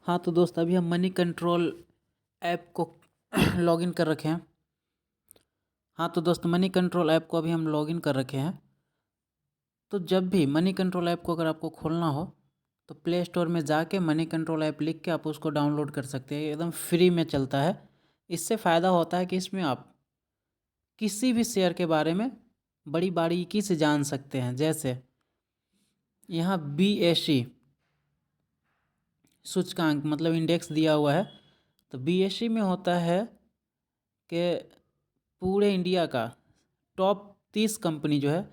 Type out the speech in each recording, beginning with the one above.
हाँ तो दोस्त अभी हम मनी कंट्रोल ऐप को लॉगिन कर रखे हैं। हाँ तो दोस्त मनी कंट्रोल ऐप को अभी हम लॉगिन कर रखे हैं। तो जब भी मनी कंट्रोल ऐप को अगर आपको खोलना हो तो प्ले स्टोर में जाके मनी कंट्रोल ऐप लिख के आप उसको डाउनलोड कर सकते हैं। एकदम फ्री में चलता है। इससे फ़ायदा होता है कि इसमें आप किसी भी शेयर के बारे में बड़ी बारीकी से जान सकते हैं। जैसे यहाँ BSE सूचकांक मतलब इंडेक्स दिया हुआ है। तो BSE में होता है कि पूरे इंडिया का टॉप 30 कंपनी जो है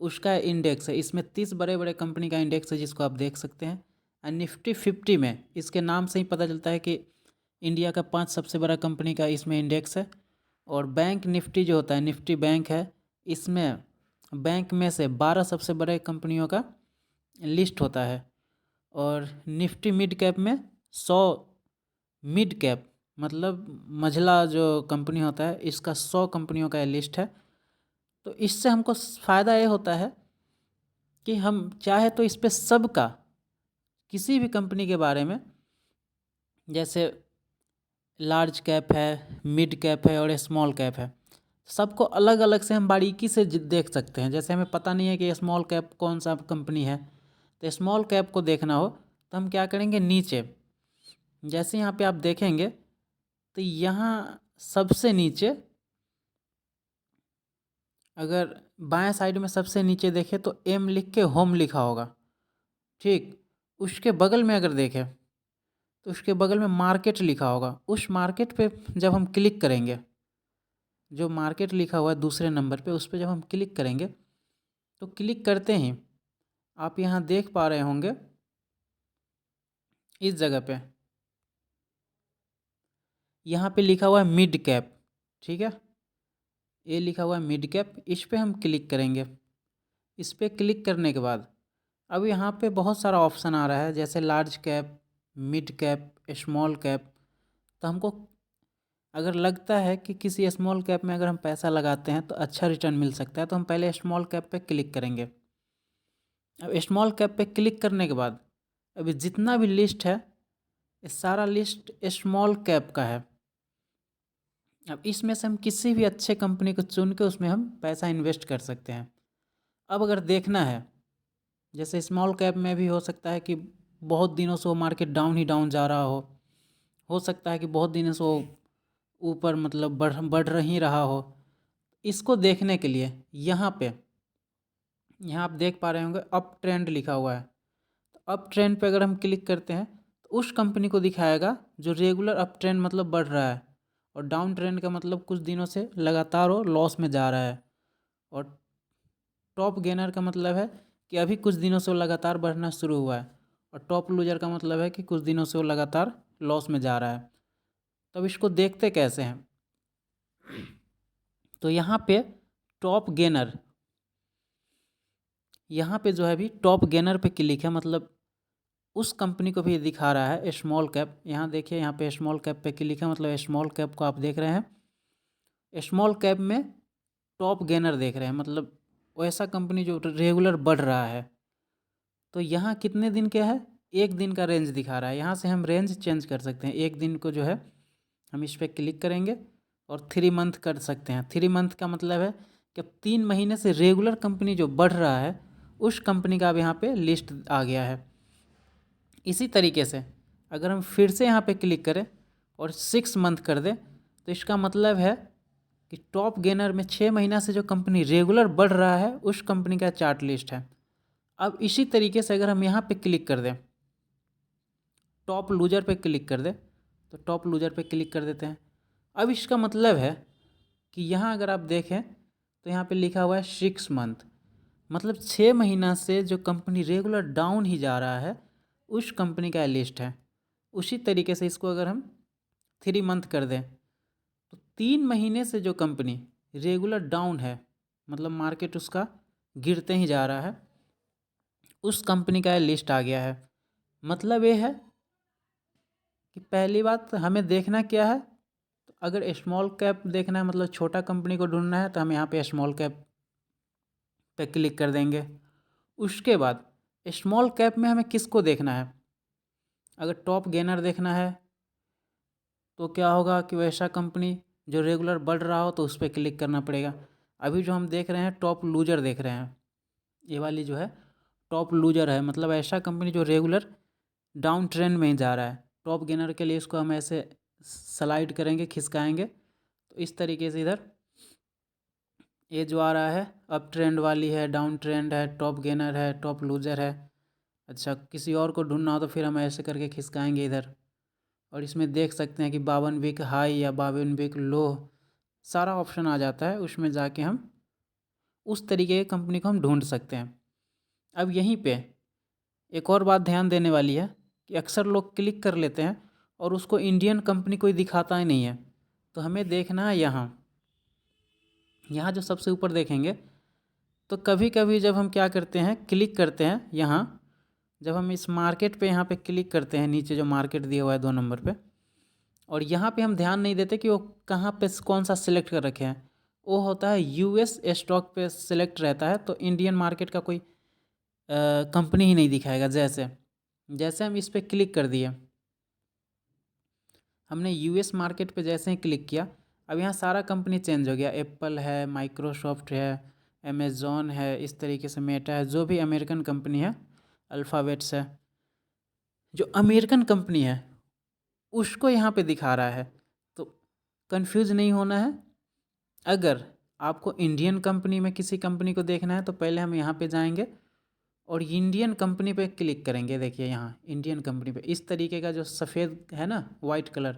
उसका इंडेक्स है। इसमें 30 बड़े बड़े कंपनी का इंडेक्स है जिसको आप देख सकते हैं। और निफ्टी 50 में इसके नाम से ही पता चलता है कि इंडिया का 5 सबसे बड़ा कंपनी का इसमें इंडेक्स है। और बैंक निफ्टी जो होता है निफ्टी बैंक है, इसमें बैंक में से 12 सबसे बड़े कंपनियों का लिस्ट होता है। और निफ्टी मिड कैप में 100 मिड कैप मतलब मझला जो कंपनी होता है इसका 100 कंपनियों का लिस्ट है। तो इससे हमको फ़ायदा ये होता है कि हम चाहे तो इस पे सबका किसी भी कंपनी के बारे में, जैसे लार्ज कैप है, मिड कैप है और स्मॉल कैप है, सबको अलग अलग से हम बारीकी से देख सकते हैं। जैसे हमें पता नहीं है कि स्मॉल कैप कौन सा कंपनी है, तो स्मॉल कैप को देखना हो तो हम क्या करेंगे, नीचे जैसे यहाँ पे आप देखेंगे तो यहाँ सबसे नीचे, अगर बाएं साइड में सबसे नीचे देखें तो एम लिख के होम लिखा होगा। ठीक, उसके बगल में अगर देखें तो उसके बगल में मार्केट लिखा होगा। उस मार्केट पे जब हम क्लिक करेंगे, जो मार्केट लिखा हुआ है दूसरे नंबर पे, उस पर जब हम क्लिक करेंगे तो क्लिक करते ही आप यहाँ देख पा रहे होंगे इस जगह पे यहाँ पे लिखा हुआ है मिड कैप। ठीक है, ये लिखा हुआ है मिड कैप, इस पर हम क्लिक करेंगे। इस पर क्लिक करने के बाद अब यहाँ पे बहुत सारा ऑप्शन आ रहा है, जैसे large cap, mid cap, small cap. तो हमको अगर लगता है कि किसी स्मॉल कैप में अगर हम पैसा लगाते हैं तो अच्छा रिटर्न मिल सकता है, तो हम पहले स्मॉल कैप पे क्लिक करेंगे। अब स्मॉल कैप पे क्लिक करने के बाद अभी जितना भी लिस्ट है ये सारा लिस्ट स्मॉल कैप का है। अब इसमें से हम किसी भी अच्छे कंपनी को चुन के उसमें हम पैसा इन्वेस्ट कर सकते हैं। अब अगर देखना है, जैसे स्मॉल कैप में भी हो सकता है कि बहुत दिनों से वो मार्केट डाउन ही डाउन जा रहा हो सकता है कि बहुत दिनों से वो ऊपर मतलब बढ़ ही रहा हो। इसको देखने के लिए यहाँ आप देख पा रहे होंगे अप ट्रेंड लिखा हुआ है। तो अप ट्रेंड पे अगर हम क्लिक करते हैं तो उस कंपनी को दिखाएगा जो रेगुलर अप ट्रेंड मतलब बढ़ रहा है, और डाउन ट्रेंड का मतलब कुछ दिनों से लगातार वो लॉस में जा रहा है। और टॉप गेनर का मतलब है कि अभी कुछ दिनों से वो लगातार बढ़ना शुरू हुआ है। और टॉप लूजर का मतलब है कि कुछ दिनों से वो लगातार लॉस में जा रहा है। तब इसको देखते कैसे हैं, तो यहाँ पे टॉप गेनर, यहाँ पे जो है अभी टॉप गेनर पे क्लिक है, मतलब उस कंपनी को भी दिखा रहा है स्मॉल कैप। यहाँ देखिए, यहाँ पे स्मॉल कैप पे क्लिक है, मतलब स्मॉल कैप को आप देख रहे हैं। स्मॉल कैप में टॉप गेनर देख रहे हैं, मतलब वैसा कंपनी जो रेगुलर बढ़ रहा है। तो यहाँ कितने दिन का है, एक दिन का रेंज दिखा रहा है। यहाँ से हम रेंज चेंज कर सकते हैं। एक दिन को जो है हम इस पर क्लिक करेंगे और 3 मंथ कर सकते हैं। 3 मंथ का मतलब है कि अब 3 महीने से रेगुलर कंपनी जो बढ़ रहा है उस कंपनी का अब यहाँ पे लिस्ट आ गया है। इसी तरीके से अगर हम फिर से यहाँ पे क्लिक करें और 6 मंथ कर दें तो इसका मतलब है कि टॉप गेनर में 6 महीना से जो कंपनी रेगुलर बढ़ रहा है उस कंपनी का चार्ट लिस्ट है। अब इसी तरीके से अगर हम यहाँ पे क्लिक कर दें, टॉप लूजर पे क्लिक कर दें, तो टॉप लूजर पे क्लिक कर देते हैं। अब इसका मतलब है कि यहाँ अगर आप देखें तो यहाँ पे लिखा हुआ है 6 मंथ, मतलब 6 महीना से जो कंपनी रेगुलर डाउन ही जा रहा है उस कंपनी का लिस्ट है। उसी तरीके से इसको अगर हम 3 मंथ कर दें तो 3 महीने से जो कंपनी रेगुलर डाउन है, मतलब मार्केट उसका गिरते ही जा रहा है, उस कंपनी का लिस्ट आ गया है। मतलब ये है कि पहली बात हमें देखना क्या है, तो अगर स्मॉल कैप देखना है मतलब छोटा कंपनी को ढूंढना है तो हम यहाँ पे स्मॉल कैप पे क्लिक कर देंगे। उसके बाद स्मॉल कैप में हमें किसको देखना है, अगर टॉप गेनर देखना है तो क्या होगा कि वैसा कंपनी जो रेगुलर बढ़ रहा हो तो उस पर क्लिक करना पड़ेगा। अभी जो हम देख रहे हैं टॉप लूजर देख रहे हैं, ये वाली जो है टॉप लूजर है, मतलब ऐसा कंपनी जो रेगुलर डाउन ट्रेंड में ही जा रहा है। टॉप गेनर के लिए इसको हम ऐसे स्लाइड करेंगे, खिसकाएंगे तो इस तरीके से इधर ये जो आ रहा है अप ट्रेंड वाली है, डाउन ट्रेंड है, टॉप गेनर है, टॉप लूजर है। अच्छा, किसी और को ढूंढना हो तो फिर हम ऐसे करके खिसकाएंगे इधर, और इसमें देख सकते हैं कि 52 वीक हाई या 52 वीक लो सारा ऑप्शन आ जाता है। उसमें जाके हम उस तरीके की कंपनी को हम ढूंढ सकते हैं। अब यहीं पे एक और बात ध्यान देने वाली है कि अक्सर लोग क्लिक कर लेते हैं और उसको इंडियन कंपनी कोई दिखाता ही नहीं है। तो हमें देखना है यहाँ जो सबसे ऊपर देखेंगे, तो कभी कभी जब हम क्या करते हैं क्लिक करते हैं यहाँ, जब हम इस मार्केट पे यहाँ पे क्लिक करते हैं, नीचे जो मार्केट दिया हुआ है 2 नंबर पे, और यहाँ पे हम ध्यान नहीं देते कि वो कहाँ पे कौन सा सिलेक्ट कर रखे हैं। वो होता है यूएस स्टॉक पे सिलेक्ट रहता है, तो इंडियन मार्केट का कोई कंपनी ही नहीं दिखाएगा। जैसे जैसे हम इस पर क्लिक कर दिए, हमने यूएस मार्केट पे जैसे ही क्लिक किया, अब यहाँ सारा कंपनी चेंज हो गया। एप्पल है, माइक्रोसॉफ्ट है, अमेज़ॉन है, इस तरीके से मेटा है, जो भी अमेरिकन कंपनी है, अल्फ़ाबेट्स है, जो अमेरिकन कंपनी है उसको यहाँ पे दिखा रहा है। तो कंफ्यूज नहीं होना है। अगर आपको इंडियन कंपनी में किसी कंपनी को देखना है तो पहले हम यहाँ पे जाएंगे और इंडियन कंपनी पे क्लिक करेंगे। देखिए यहाँ इंडियन कंपनी पे इस तरीके का जो सफ़ेद है ना, वाइट कलर,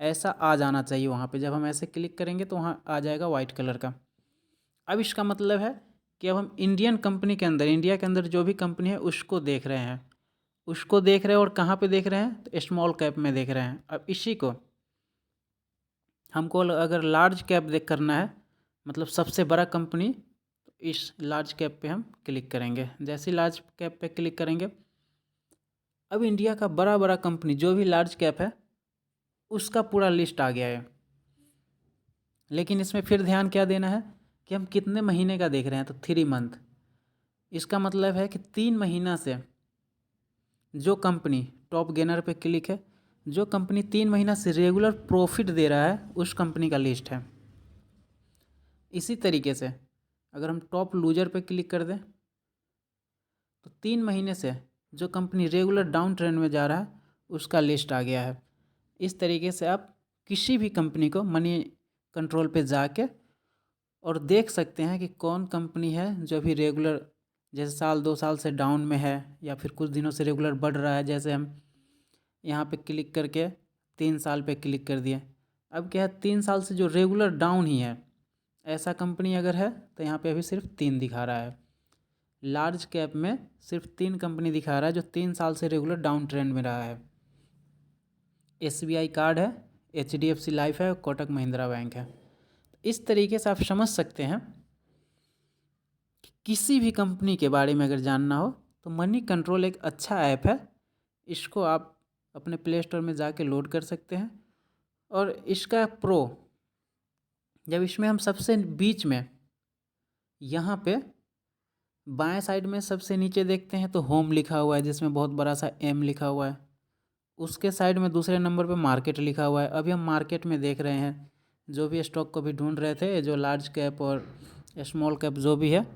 ऐसा आ जाना चाहिए वहाँ पे। जब हम ऐसे क्लिक करेंगे तो वहाँ आ जाएगा वाइट कलर का। अब इसका मतलब है कि अब हम इंडियन कंपनी के अंदर, इंडिया के अंदर जो भी कंपनी है उसको देख रहे हैं, उसको देख रहे हैं। और कहाँ पे देख रहे हैं? तो स्मॉल कैप में देख रहे हैं। अब इसी को हमको अगर लार्ज कैप देख करना है, मतलब सबसे बड़ा कंपनी, तो इस लार्ज कैप पे हम क्लिक करेंगे। जैसे ही लार्ज कैप पे क्लिक करेंगे, अब इंडिया का बड़ा बड़ा कंपनी जो भी लार्ज कैप है उसका पूरा लिस्ट आ गया है। लेकिन इसमें फिर ध्यान क्या देना है कि हम कितने महीने का देख रहे हैं, तो 3 मंथ। इसका मतलब है कि 3 महीना से जो कंपनी टॉप गेनर पे क्लिक है, जो कंपनी 3 महीना से रेगुलर प्रॉफिट दे रहा है उस कंपनी का लिस्ट है। इसी तरीके से अगर हम टॉप लूजर पे क्लिक कर दें तो 3 महीने से जो कंपनी रेगुलर डाउन ट्रेंड में जा रहा है उसका लिस्ट आ गया है। इस तरीके से आप किसी भी कंपनी को मनी कंट्रोल पे जाके और देख सकते हैं कि कौन कंपनी है जो अभी रेगुलर, जैसे 1-2 साल से डाउन में है या फिर कुछ दिनों से रेगुलर बढ़ रहा है। जैसे हम यहाँ पे क्लिक करके 3 साल पे क्लिक कर दिए, अब क्या है 3 साल से जो रेगुलर डाउन ही है, ऐसा कंपनी अगर है तो यहाँ पे अभी सिर्फ 3 दिखा रहा है। लार्ज कैप में सिर्फ 3 कंपनी दिखा रहा है जो 3 साल से रेगुलर डाउन ट्रेंड में रहा है। SBI कार्ड है, HDFC लाइफ है, कोटक महिंद्रा बैंक है। इस तरीके से आप समझ सकते हैं कि किसी भी कंपनी के बारे में अगर जानना हो तो मनी कंट्रोल एक अच्छा ऐप है। इसको आप अपने प्ले स्टोर में जाके लोड कर सकते हैं। और इसका प्रो, जब इसमें हम सबसे बीच में यहाँ पे बाएं साइड में सबसे नीचे देखते हैं तो होम लिखा हुआ है जिसमें बहुत बड़ा सा M लिखा हुआ है। उसके साइड में दूसरे नंबर पे मार्केट लिखा हुआ है। अभी हम मार्केट में देख रहे हैं, जो भी स्टॉक को भी ढूंढ रहे थे, जो लार्ज कैप और स्मॉल कैप जो भी है,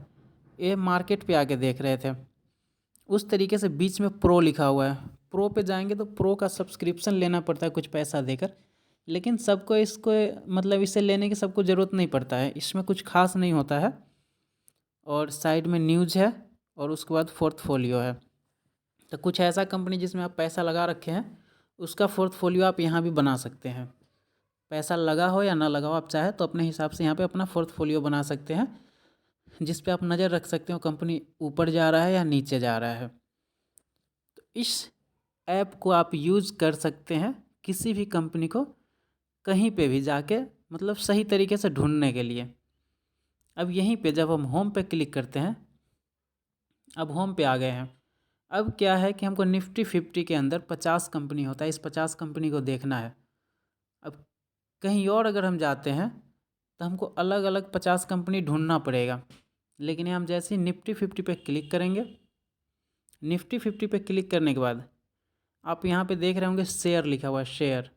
ये मार्केट पे आके देख रहे थे। उस तरीके से बीच में प्रो लिखा हुआ है। प्रो पे जाएंगे तो प्रो का सब्सक्रिप्शन लेना पड़ता है कुछ पैसा देकर, लेकिन सबको इसको मतलब इसे लेने की सबको ज़रूरत नहीं पड़ता है, इसमें कुछ खास नहीं होता है। और साइड में न्यूज़ है और उसके बाद पोर्टफोलियो है। तो कुछ ऐसा कंपनी जिसमें आप पैसा लगा रखे हैं उसका पोर्टफोलियो आप यहाँ भी बना सकते हैं। पैसा लगा हो या ना लगा हो, आप चाहे तो अपने हिसाब से यहाँ पे अपना पोर्टफोलियो बना सकते हैं, जिस पे आप नज़र रख सकते हो कंपनी ऊपर जा रहा है या नीचे जा रहा है। तो इस ऐप को आप यूज़ कर सकते हैं किसी भी कंपनी को कहीं पे भी जाके, मतलब सही तरीके से ढूंढने के लिए। अब यहीं पे जब हम होम पे क्लिक करते हैं, अब होम पे आ गए हैं। अब क्या है कि हमको निफ्टी 50 के अंदर 50 कंपनी होता है, इस 50 कंपनी को देखना है। अब कहीं और अगर हम जाते हैं तो हमको अलग अलग 50 कंपनी ढूंढना पड़ेगा। लेकिन हम जैसे ही निफ्टी 50 पे क्लिक करेंगे, निफ्टी 50 पे क्लिक करने के बाद आप यहाँ पे देख रहे होंगे शेयर लिखा हुआ है, शेयर।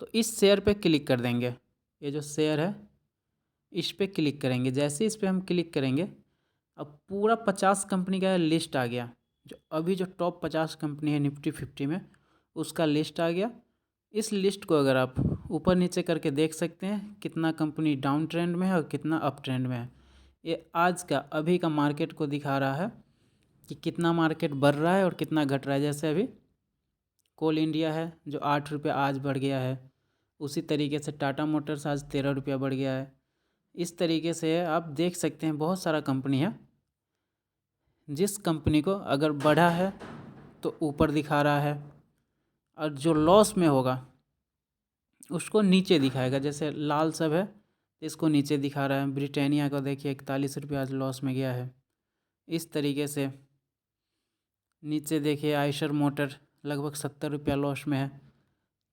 तो इस शेयर पे क्लिक कर देंगे। ये जो शेयर है इस पे क्लिक करेंगे। जैसे इस पे हम क्लिक करेंगे, अब पूरा 50 कंपनी का लिस्ट आ गया। जो अभी जो टॉप 50 कंपनी है निफ्टी 50 में, उसका लिस्ट आ गया। इस लिस्ट को अगर आप ऊपर नीचे करके देख सकते हैं कितना कंपनी डाउन ट्रेंड में है और कितना अप ट्रेंड में है। ये आज का अभी का मार्केट को दिखा रहा है कि कितना मार्केट बढ़ रहा है और कितना घट रहा है। जैसे अभी कोल इंडिया है जो 8 रुपये आज बढ़ गया है, उसी तरीके से टाटा मोटर्स आज 13 रुपया बढ़ गया है। इस तरीके से आप देख सकते हैं बहुत सारा कंपनी है। जिस कंपनी को अगर बढ़ा है तो ऊपर दिखा रहा है, और जो लॉस में होगा उसको नीचे दिखाएगा। जैसे लाल सब है इसको नीचे दिखा रहा है। ब्रिटानिया को देखिए 41 रुपये आज लॉस में गया है। इस तरीके से नीचे देखिए आयशर मोटर लगभग 70 रुपया लॉस में है।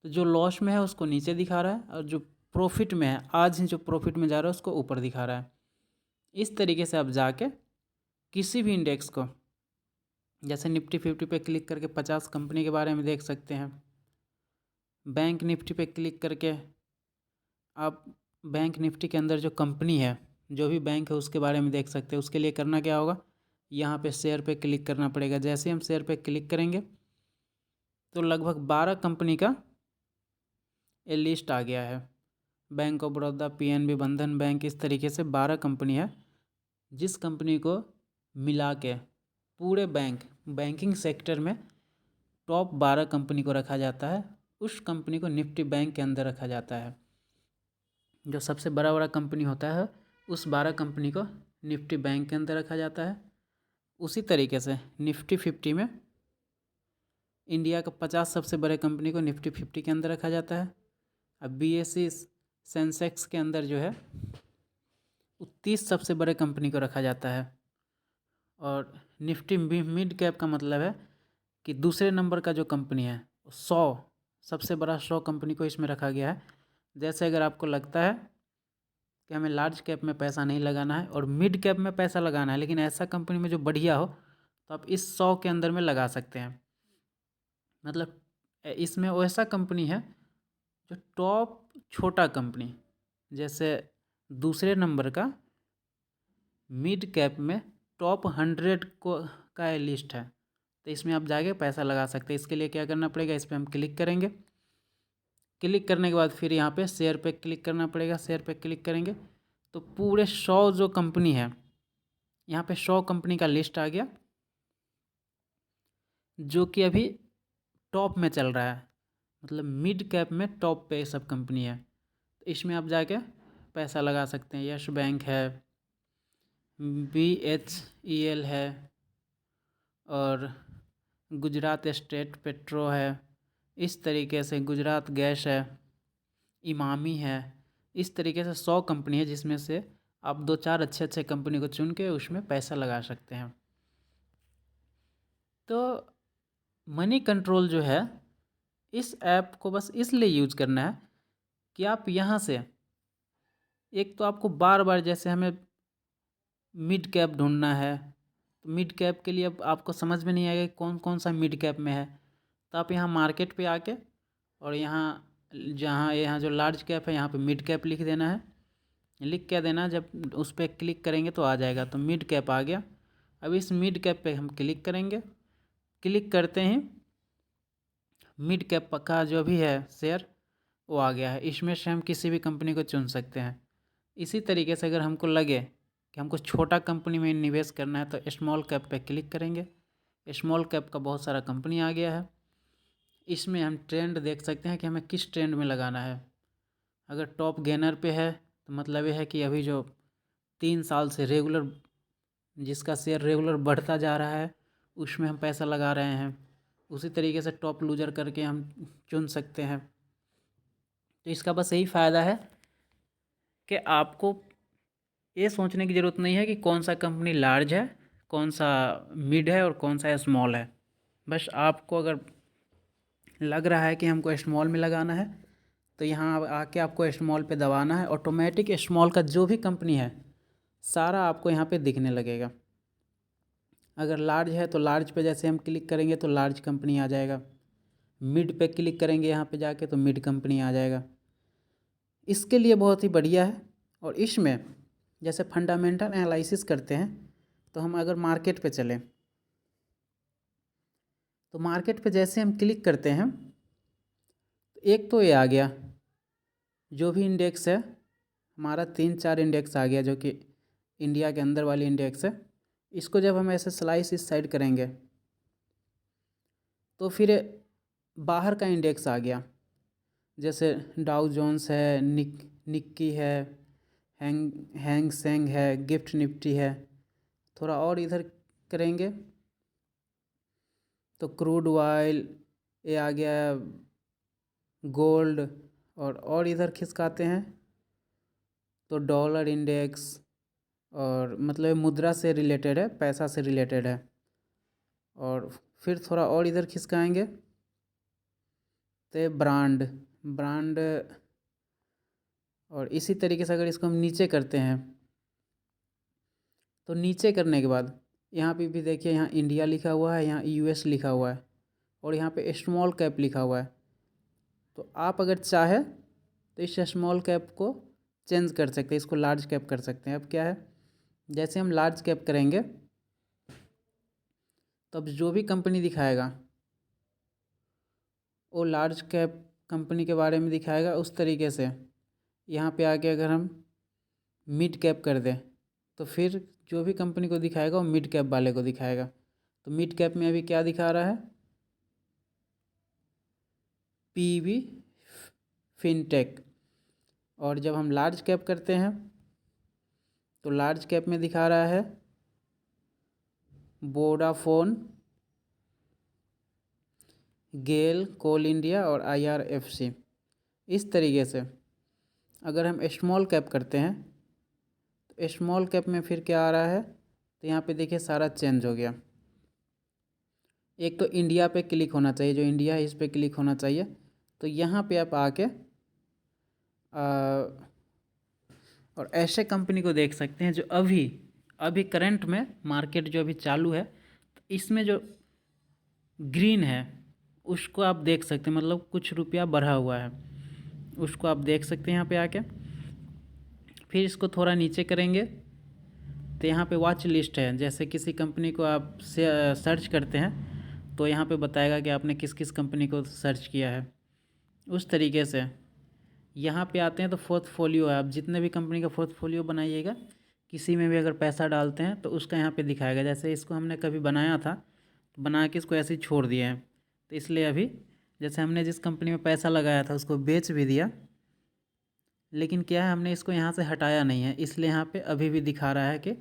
तो जो लॉस में है उसको नीचे दिखा रहा है, और जो प्रॉफिट में है आज ही जो प्रॉफिट में जा रहा है उसको ऊपर दिखा रहा है। इस तरीके से आप जाके किसी भी इंडेक्स को, जैसे निफ्टी 50 पे क्लिक करके 50 कंपनी के बारे में देख सकते हैं। बैंक निफ्टी पे क्लिक करके आप बैंक निफ्टी के अंदर जो कंपनी है, जो भी बैंक है उसके बारे में देख सकते हैं। उसके लिए करना क्या होगा, यहाँ पे शेयर पे क्लिक करना पड़ेगा। जैसे हम शेयर पे क्लिक करेंगे तो लगभग 12 कंपनी का ये लिस्ट आ गया है। बैंक ऑफ बड़ौदा, पीएनबी, बंधन बैंक, इस तरीके से 12 कंपनी है। जिस कंपनी को मिला के पूरे बैंकिंग सेक्टर में टॉप 12 कंपनी को रखा जाता है, उस कंपनी को निफ्टी बैंक के अंदर रखा जाता है। जो सबसे बड़ा कंपनी होता है उस 12 कंपनी को निफ्टी बैंक के अंदर रखा जाता है। उसी तरीके से निफ्टी 50 में इंडिया का 50 सबसे बड़े कंपनी को निफ्टी 50 के अंदर रखा जाता है। अब बीएसई सेंसेक्स के अंदर जो है 30 सबसे बड़े कंपनी को रखा जाता है। और निफ्टी मिड कैप का मतलब है कि दूसरे नंबर का जो कंपनी है 100 सबसे बड़ा 100 कंपनी को इसमें रखा गया है। जैसे अगर आपको लगता है कि हमें लार्ज कैप में पैसा नहीं लगाना है और मिड कैप में पैसा लगाना है, लेकिन ऐसा कंपनी में जो बढ़िया हो, तो आप इस 100 के अंदर में लगा सकते हैं। मतलब इसमें वैसा कंपनी है जो टॉप छोटा कंपनी, जैसे दूसरे नंबर का मिड कैप में टॉप 100 को का लिस्ट है, तो इसमें आप जाके पैसा लगा सकते हैं। इसके लिए क्या करना पड़ेगा, इस पर हम क्लिक करेंगे। क्लिक करने के बाद फिर यहाँ पे शेयर पे क्लिक करना पड़ेगा। शेयर पे क्लिक करेंगे तो पूरे 100 जो कंपनी है, यहाँ पे 100 कंपनी का लिस्ट आ गया जो कि अभी टॉप में चल रहा है। मतलब मिड कैप में टॉप पे सब कंपनी है, तो इसमें आप जाके पैसा लगा सकते हैं। यस बैंक है, BHEL है, और गुजरात स्टेट पेट्रो है, इस तरीके से गुजरात गैस है, इमामी है। इस तरीके से 100 कंपनी है जिसमें से आप 2-4 अच्छे कंपनी को चुन के उसमें पैसा लगा सकते हैं। तो मनी कंट्रोल जो है, इस ऐप को बस इसलिए यूज़ करना है कि आप यहाँ से एक तो आपको बार बार, जैसे हमें मिड कैप ढूंढना है, तो मिड कैप के लिए अब आपको समझ में नहीं आएगा कौन कौन सा मिड कैप में है, तो आप यहाँ मार्केट पे आके और यहाँ जो लार्ज कैप है यहाँ पे मिड कैप लिख देना है। लिख क्या देना, जब उस पर क्लिक करेंगे तो आ जाएगा। तो मिड कैप आ गया। अब इस मिड कैप पे हम क्लिक करेंगे। क्लिक करते ही मिड कैप का जो भी है शेयर वो आ गया है। इसमें से हम किसी भी कंपनी को चुन सकते हैं। इसी तरीके से अगर हमको लगे कि हमको छोटा कंपनी में निवेश करना है तो स्मॉल कैप पे क्लिक करेंगे। स्मॉल कैप का बहुत सारा कंपनी आ गया है। इसमें हम ट्रेंड देख सकते हैं कि हमें किस ट्रेंड में लगाना है। अगर टॉप गेनर पे है तो मतलब ये है कि अभी जो 3 साल से रेगुलर जिसका शेयर रेगुलर बढ़ता जा रहा है उसमें हम पैसा लगा रहे हैं। उसी तरीके से टॉप लूजर करके हम चुन सकते हैं। तो इसका बस यही फ़ायदा है कि आपको ये सोचने की ज़रूरत नहीं है कि कौन सा कंपनी लार्ज है, कौन सा मिड है और कौन सा स्मॉल है। बस आपको अगर लग रहा है कि हमको स्मॉल में लगाना है तो यहाँ आके आपको स्मॉल पे दबाना है। ऑटोमेटिक स्मॉल का जो भी कंपनी है सारा आपको यहाँ पे दिखने लगेगा। अगर लार्ज है तो लार्ज पे जैसे हम क्लिक करेंगे तो लार्ज कंपनी आ जाएगा, मिड पे क्लिक करेंगे यहाँ पे जाके तो मिड कंपनी आ जाएगा। इसके लिए बहुत ही बढ़िया है। और इसमें जैसे फंडामेंटल एनालिसिस करते हैं तो हम अगर मार्केट पे चलें तो मार्केट पे जैसे हम क्लिक करते हैं तो एक तो ये आ गया, जो भी इंडेक्स है हमारा 3-4 इंडेक्स आ गया जो कि इंडिया के अंदर वाली इंडेक्स है। इसको जब हम ऐसे स्लाइस इस साइड करेंगे तो फिर बाहर का इंडेक्स आ गया, जैसे डाउ जोन्स है, निक्की है, हैंग सेंग है, गिफ्ट निफ्टी है। थोड़ा और इधर करेंगे तो क्रूड ऑयल ये आ गया, गोल्ड, और इधर खिसकाते हैं तो डॉलर इंडेक्स, और मतलब मुद्रा से रिलेटेड है, पैसा से रिलेटेड है। और फिर थोड़ा और इधर खिसकाएंगे तो ब्रांड, और इसी तरीके से अगर इसको हम नीचे करते हैं तो नीचे करने के बाद यहाँ पे भी देखिए, यहाँ इंडिया लिखा हुआ है, यहाँ यूएस लिखा हुआ है, और यहाँ पे स्मॉल कैप लिखा हुआ है। तो आप अगर चाहे तो इस स्मॉल कैप को चेंज कर सकते हैं, इसको लार्ज कैप कर सकते हैं। अब क्या है, जैसे हम लार्ज कैप करेंगे तो अब जो भी कंपनी दिखाएगा वो लार्ज कैप कंपनी के बारे में दिखाएगा। उस तरीके से यहाँ पे आके अगर हम मिड कैप कर दें तो फिर जो भी कंपनी को दिखाएगा वो मिड कैप वाले को दिखाएगा। तो मिड कैप में अभी क्या दिखा रहा है, पीवी फिनटेक। और जब हम लार्ज कैप करते हैं तो लार्ज कैप में दिखा रहा है वोडाफोन, गेल, कोल इंडिया और IRFC। इस तरीके से अगर हम स्मॉल कैप करते हैं तो स्मॉल कैप में फिर क्या आ रहा है, तो यहाँ पे देखिए सारा चेंज हो गया। एक तो इंडिया पे क्लिक होना चाहिए, जो इंडिया है इस पे क्लिक होना चाहिए। तो यहाँ पे आप आके और ऐसे कंपनी को देख सकते हैं जो अभी करंट में मार्केट जो अभी चालू है, तो इसमें जो ग्रीन है उसको आप देख सकते हैं, मतलब कुछ रुपया बढ़ा हुआ है, उसको आप देख सकते हैं यहाँ पे आके। फिर इसको थोड़ा नीचे करेंगे तो यहाँ पे वॉच लिस्ट है, जैसे किसी कंपनी को आप से सर्च करते हैं तो यहाँ पे बताएगा कि आपने किस किस कंपनी को सर्च किया है। उस तरीके से यहाँ पे आते हैं तो पोर्टफोलियो है, आप जितने भी कंपनी का पोर्टफोलियो बनाइएगा, किसी में भी अगर पैसा डालते हैं तो उसका यहाँ पे दिखाएगा। जैसे इसको हमने कभी बनाया था तो बना के इसको ऐसे ही छोड़ दिए हैं, तो इसलिए अभी जैसे हमने जिस कंपनी में पैसा लगाया था उसको बेच भी दिया, लेकिन क्या है हमने इसको यहाँ से हटाया नहीं है, इसलिए यहाँ पे अभी भी दिखा रहा है कि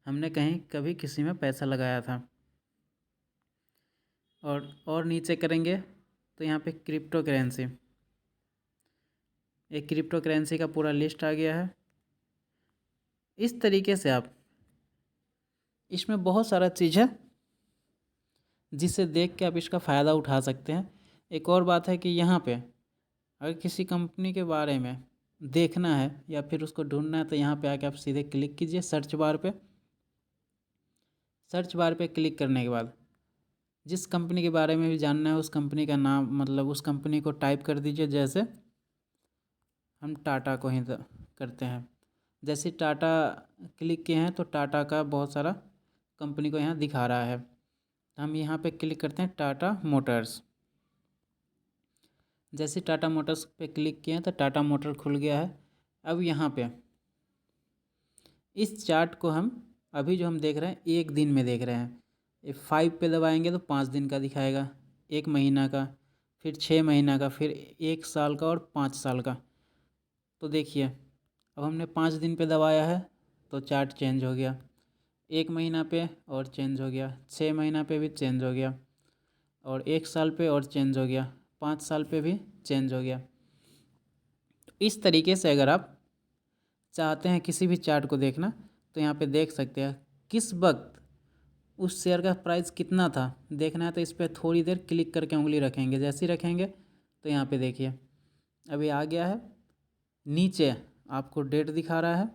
हमने कहीं कभी किसी में पैसा लगाया था। और नीचे करेंगे तो यहाँ पे क्रिप्टो करेंसी, एक क्रिप्टो करेंसी का पूरा लिस्ट आ गया है। इस तरीके से आप इसमें बहुत सारा चीज़ है जिसे देख के आप इसका फ़ायदा उठा सकते हैं। एक और बात है कि यहाँ पे अगर किसी कंपनी के बारे में देखना है या फिर उसको ढूंढना है तो यहाँ पे आके आप सीधे क्लिक कीजिए सर्च बार पे। सर्च बार पे क्लिक करने के बाद जिस कंपनी के बारे में भी जानना है उस कंपनी का नाम, मतलब उस कंपनी को टाइप कर दीजिए। जैसे हम टाटा को ही करते हैं, जैसे टाटा क्लिक किए हैं तो टाटा का बहुत सारा कंपनी को यहाँ दिखा रहा है। हम यहाँ पे क्लिक करते हैं टाटा मोटर्स। जैसे टाटा मोटर्स पे क्लिक किए हैं तो टाटा मोटर खुल गया है। अब यहाँ पे इस चार्ट को हम अभी जो हम देख रहे हैं एक दिन में देख रहे हैं। F5 पे दबाएंगे तो 5 दिन का दिखाएगा, 1 महीना का, फिर 6 महीना का, फिर 1 साल का और 5 साल का। तो देखिए अब हमने 5 दिन पे दबाया है तो चार्ट चेंज हो गया, 1 महीना पे और चेंज हो गया, 6 महीना पे भी चेंज हो गया, और 1 साल पे और चेंज हो गया, 5 साल पे भी चेंज हो गया। तो इस तरीके से अगर आप चाहते हैं किसी भी चार्ट को देखना तो यहाँ पे देख सकते हैं किस वक्त उस शेयर का प्राइस कितना था। देखना है तो इस पर थोड़ी देर क्लिक करके उंगली रखेंगे, जैसे ही रखेंगे तो यहाँ पे देखिए अभी आ गया है। नीचे आपको डेट दिखा रहा है,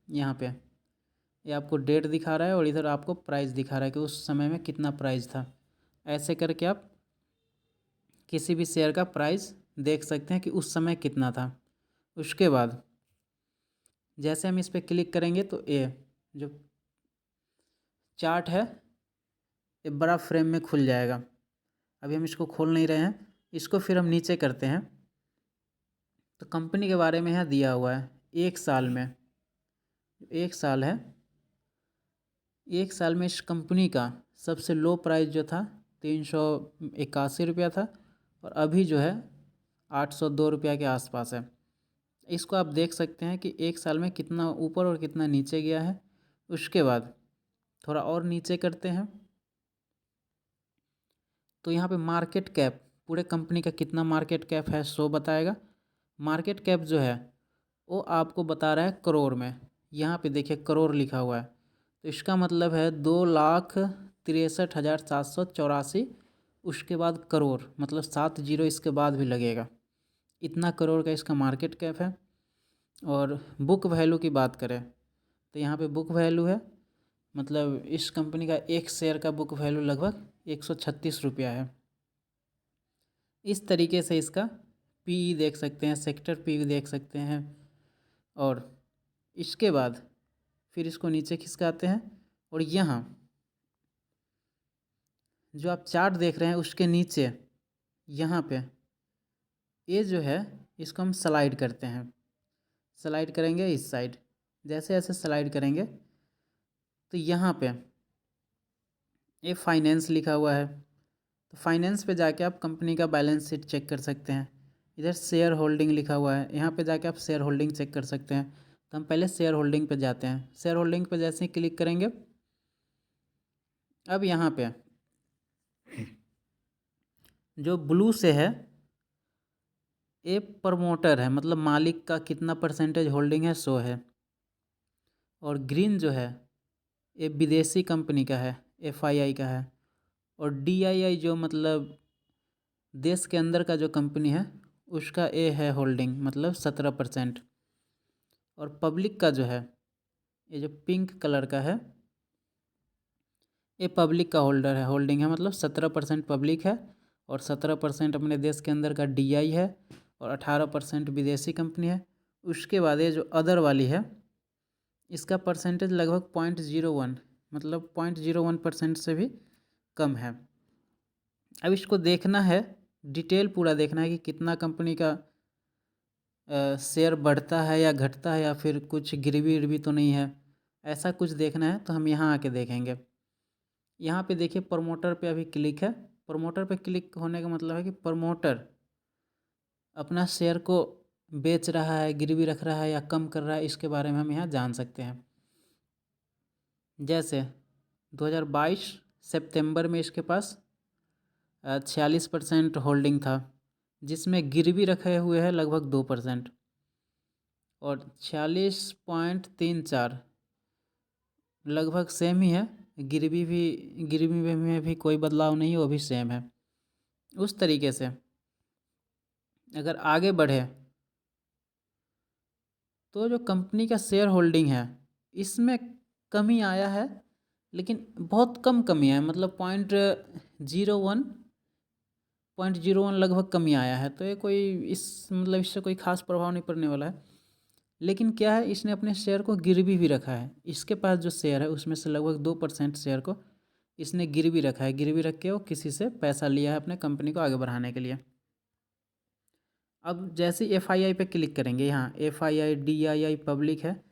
यहाँ पे ये आपको डेट दिखा रहा है और इधर आपको प्राइस दिखा रहा है कि उस समय में कितना प्राइस था। ऐसे करके आप किसी भी शेयर का प्राइस देख सकते हैं कि उस समय कितना था। उसके बाद जैसे हम इस पर क्लिक करेंगे तो ये जो चार्ट है ये बड़ा फ्रेम में खुल जाएगा। अभी हम इसको खोल नहीं रहे हैं, इसको फिर हम नीचे करते हैं तो कंपनी के बारे में यहाँ दिया हुआ है। एक साल में, एक साल है, एक साल में इस कंपनी का सबसे लो प्राइस जो था 381 रुपया था और अभी जो है 802 रुपया के आसपास है। इसको आप देख सकते हैं कि एक साल में कितना ऊपर और कितना नीचे गया है। उसके बाद थोड़ा और नीचे करते हैं तो यहाँ पे मार्केट कैप, पूरे कंपनी का कितना मार्केट कैप है सो बताएगा। मार्केट कैप जो है वो आपको बता रहा है करोड़ में। यहाँ पे देखिए करोड़ लिखा हुआ है, तो इसका मतलब है 2,63,784। उसके बाद करोड़ मतलब 7 जीरो इसके बाद भी लगेगा, इतना करोड़ का इसका मार्केट कैप है। और बुक वैल्यू की बात करें तो यहाँ पे बुक वैल्यू है, मतलब इस कंपनी का एक शेयर का बुक वैल्यू लगभग 136 रुपया है। इस तरीके से इसका पीई देख सकते हैं, सेक्टर पीई देख सकते हैं। और इसके बाद फिर इसको नीचे खिसकाते हैं और यहाँ जो आप चार्ट देख रहे हैं उसके नीचे यहाँ पे ये जो है इसको हम स्लाइड करते हैं। स्लाइड करेंगे इस साइड, जैसे जैसे स्लाइड करेंगे तो यहाँ पे ये फाइनेंस लिखा हुआ है, तो फाइनेंस पे जाके आप कंपनी का बैलेंस शीट चेक कर सकते हैं। इधर शेयर होल्डिंग लिखा हुआ है, यहाँ पे जाके आप शेयर होल्डिंग चेक कर सकते हैं। तो हम पहले शेयर होल्डिंग पे जाते हैं। शेयर होल्डिंग पे जैसे ही क्लिक करेंगे, अब यहाँ पे जो ब्लू से है ये प्रमोटर है, मतलब मालिक का कितना परसेंटेज होल्डिंग है सो है। और ग्रीन जो है ये विदेशी कंपनी का है, एफआईआई का है। और डीआईआई जो मतलब देश के अंदर का जो कंपनी है उसका ए है होल्डिंग, मतलब 17%। और पब्लिक का जो है ये जो पिंक कलर का है ये पब्लिक का होल्डर है, होल्डिंग है, मतलब 17% पब्लिक है और 17% अपने देश के अंदर का डीआई है और 18% विदेशी कंपनी है। उसके बाद ये जो अदर वाली है इसका परसेंटेज लगभग 0.01, मतलब 0.01% से भी कम है। अब इसको देखना है, डिटेल पूरा देखना है कि कितना कंपनी का शेयर बढ़ता है या घटता है या फिर कुछ गिरवी उर्वी तो नहीं है, ऐसा कुछ देखना है। तो हम यहाँ आके देखेंगे। यहाँ पे देखिए प्रमोटर पे अभी क्लिक है। प्रमोटर पे क्लिक होने का मतलब है कि प्रमोटर अपना शेयर को बेच रहा है, गिरवी रख रहा है या कम कर रहा है, इसके बारे में हम यहाँ जान सकते हैं। जैसे 2022 सितंबर में इसके पास 46% होल्डिंग था, जिसमें गिरवी रखे हुए हैं लगभग 2%। और 46.34 लगभग सेम ही है। गिरवी में भी कोई बदलाव नहीं है, वो भी सेम है। उस तरीके से अगर आगे बढ़े तो जो कंपनी का शेयर होल्डिंग है इसमें कमी आया है, लेकिन बहुत कम कमी है, मतलब 0.01 लगभग कमी आया है। तो ये कोई मतलब इससे कोई खास प्रभाव नहीं पड़ने वाला है। लेकिन क्या है, इसने अपने शेयर को गिरवी भी रखा है। इसके पास जो शेयर है उसमें से लगभग 2% शेयर को इसने गिरवी रखा है। गिरवी रख के वो किसी से पैसा लिया है अपने कंपनी को आगे बढ़ाने के लिए। अब जैसे एफआईआई पे क्लिक करेंगे, यहाँ एफआईआई डीआईआई पब्लिक है।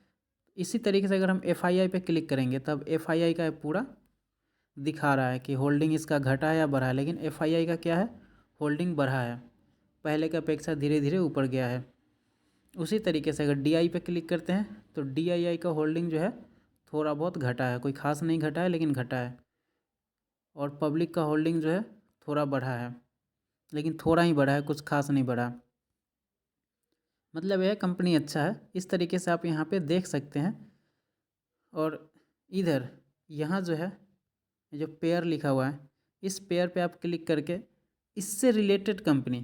इसी तरीके से अगर हम एफआईआई पे क्लिक करेंगे तब एफआईआई का पूरा दिखा रहा है कि होल्डिंग इसका घटा है या बढ़ा है। लेकिन एफआईआई का क्या है, होल्डिंग बढ़ा है, पहले की अपेक्षा धीरे धीरे ऊपर गया है। उसी तरीके से अगर डीआई पे क्लिक करते हैं तो डीआईआई का होल्डिंग जो है थोड़ा बहुत घटा है, कोई खास नहीं घटा है लेकिन घटा है। और पब्लिक का होल्डिंग जो है थोड़ा बढ़ा है, लेकिन थोड़ा ही बढ़ा है, कुछ खास नहीं बढ़ा। मतलब यह कंपनी अच्छा है। इस तरीके से आप यहाँ पे देख सकते हैं। और इधर यहाँ जो है जो पेयर लिखा हुआ है, इस पेयर पे आप क्लिक करके इससे रिलेटेड कंपनी,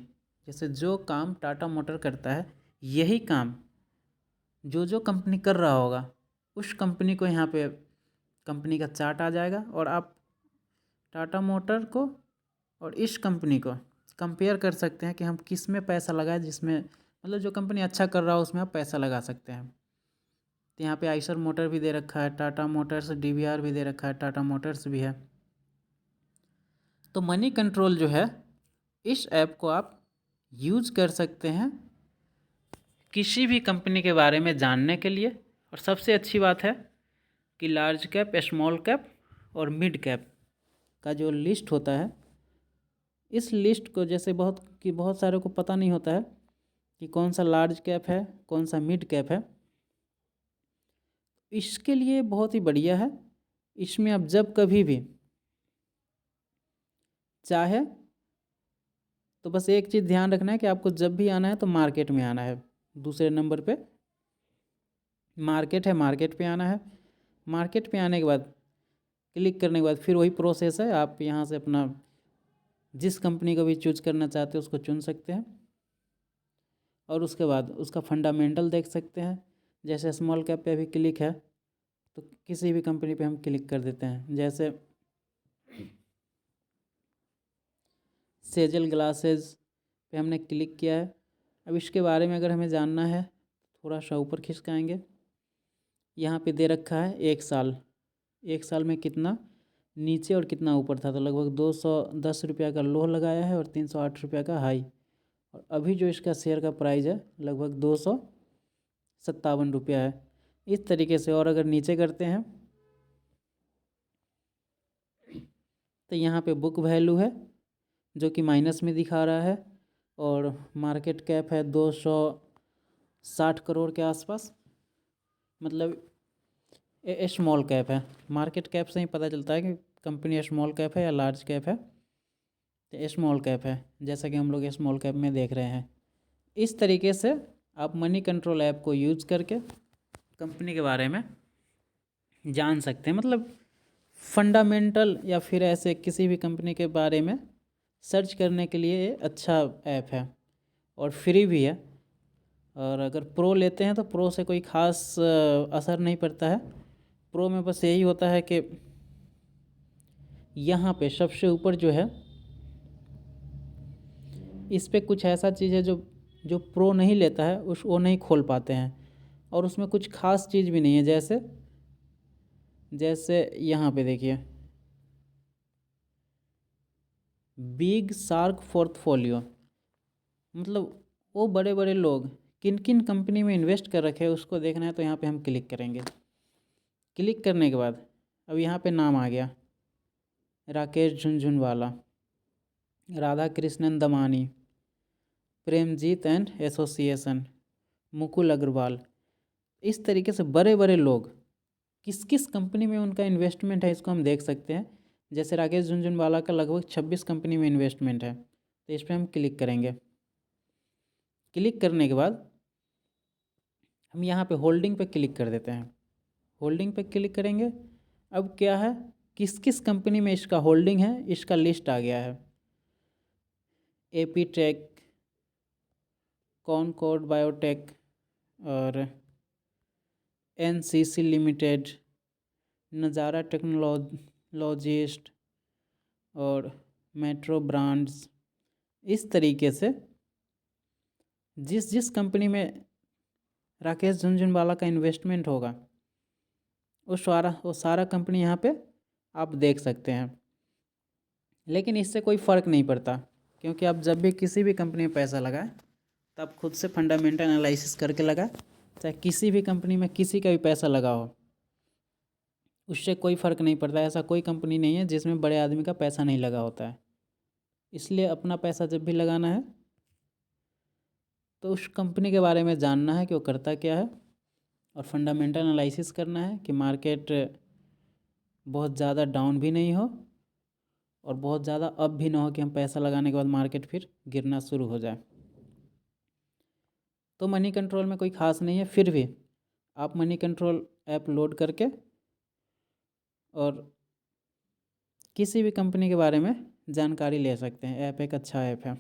जैसे जो काम टाटा मोटर करता है यही काम जो कंपनी कर रहा होगा उस कंपनी को यहाँ पे कंपनी का चार्ट आ जाएगा और आप टाटा मोटर को और इस कंपनी को कंपेयर कर सकते हैं कि हम किस में पैसा लगाएं, जिसमें मतलब जो कंपनी अच्छा कर रहा हो उसमें आप पैसा लगा सकते हैं। तो यहाँ पे आइशर मोटर भी दे रखा है, टाटा मोटर्स DVR भी दे रखा है, टाटा मोटर्स भी है। तो मनी कंट्रोल जो है, इस ऐप को आप यूज कर सकते हैं किसी भी कंपनी के बारे में जानने के लिए। और सबसे अच्छी बात है कि लार्ज कैप, स्मॉल कैप और मिड कैप का जो लिस्ट होता है, इस लिस्ट को जैसे बहुत सारे को पता नहीं होता है कि कौन सा लार्ज कैप है, कौन सा मिड कैप है। इसके लिए बहुत ही बढ़िया है। इसमें आप जब कभी भी चाहे तो बस एक चीज़ ध्यान रखना है कि आपको जब भी आना है तो मार्केट में आना है। दूसरे नंबर पे मार्केट है, मार्केट पे आना है। मार्केट पे आने के बाद क्लिक करने के बाद फिर वही प्रोसेस है, आप यहाँ से अपना जिस कंपनी को भी चूज करना चाहते हैं उसको चुन सकते हैं और उसके बाद उसका फंडामेंटल देख सकते हैं। जैसे स्मॉल कैप पे अभी क्लिक है तो किसी भी कंपनी पे हम क्लिक कर देते हैं, जैसे सेजल ग्लासेस पे हमने क्लिक किया है। अब इसके बारे में अगर हमें जानना है थोड़ा सा ऊपर खिसकाएंगे, यहाँ पे दे रखा है 1 साल। 1 साल में कितना नीचे और कितना ऊपर था, तो लगभग 210 रुपया का लो लगाया है और 308 रुपया का हाई। और अभी जो इसका शेयर का प्राइस है लगभग 257 रुपया है। इस तरीके से और अगर नीचे करते हैं तो यहाँ पे बुक वैल्यू है जो कि माइनस में दिखा रहा है और मार्केट कैप है 260 करोड़ के आसपास, मतलब ये स्मॉल कैप है। मार्केट कैप से ही पता चलता है कि कंपनी स्मॉल कैप है या लार्ज कैप है। तो स्मॉल कैप है, जैसा कि हम लोग स्मॉल कैप में देख रहे हैं। इस तरीके से आप मनी कंट्रोल ऐप को यूज़ करके कंपनी के बारे में जान सकते हैं। मतलब फंडामेंटल या फिर ऐसे किसी भी कंपनी के बारे में सर्च करने के लिए ये अच्छा ऐप है और फ्री भी है। और अगर प्रो लेते हैं तो प्रो से कोई ख़ास असर नहीं पड़ता है। प्रो में बस यही होता है कि यहाँ पे सबसे ऊपर जो है इस पे कुछ ऐसा चीज़ है जो प्रो नहीं लेता है वो नहीं खोल पाते हैं। और उसमें कुछ ख़ास चीज़ भी नहीं है, जैसे यहाँ पे देखिए बिग शार्क पोर्टफोलियो, मतलब वो बड़े बड़े लोग किन किन कंपनी में इन्वेस्ट कर रखे हैं उसको देखना है। तो यहाँ पे हम क्लिक करेंगे। क्लिक करने के बाद अब यहाँ पे नाम आ गया, राकेश झुनझुनवाला, राधा कृष्णन दमानी, प्रेमजीत एंड एसोसिएशन, मुकुल अग्रवाल। इस तरीके से बड़े बड़े लोग किस किस कंपनी में उनका इन्वेस्टमेंट है इसको हम देख सकते हैं। जैसे राकेश झुनझुनवाला का लगभग 26 कंपनी में इन्वेस्टमेंट है। तो इस पर हम क्लिक करेंगे। क्लिक करने के बाद हम यहाँ पे होल्डिंग पे क्लिक कर देते हैं। होल्डिंग पे क्लिक करेंगे। अब क्या है, किस किस कंपनी में इसका होल्डिंग है इसका लिस्ट आ गया है। एपीटेक, कॉनकॉर्ड बायोटेक और एनसीसी लिमिटेड, नज़ारा टेक्नोलॉजिस्ट और मेट्रो ब्रांड्स। इस तरीके से जिस जिस कंपनी में राकेश झुनझुनवाला का इन्वेस्टमेंट होगा वो सारा कंपनी यहाँ पे आप देख सकते हैं। लेकिन इससे कोई फ़र्क नहीं पड़ता, क्योंकि आप जब भी किसी भी कंपनी में पैसा लगाएं तो आप खुद से फंडामेंटल एनालिसिस करके लगाएं। चाहे किसी भी कंपनी में किसी का भी पैसा लगा हो, उससे कोई फ़र्क नहीं पड़ता। ऐसा कोई कंपनी नहीं है जिसमें बड़े आदमी का पैसा नहीं लगा होता है। इसलिए अपना पैसा जब भी लगाना है तो उस कंपनी के बारे में जानना है कि वो करता क्या है और फंडामेंटल एनालिसिस करना है कि मार्केट बहुत ज़्यादा डाउन भी नहीं हो और बहुत ज़्यादा अप भी ना हो कि हम पैसा लगाने के बाद मार्केट फिर गिरना शुरू हो जाए। तो मनी कंट्रोल में कोई ख़ास नहीं है, फिर भी आप मनी कंट्रोल ऐप लोड करके और किसी भी कंपनी के बारे में जानकारी ले सकते हैं। ऐप एक अच्छा ऐप है।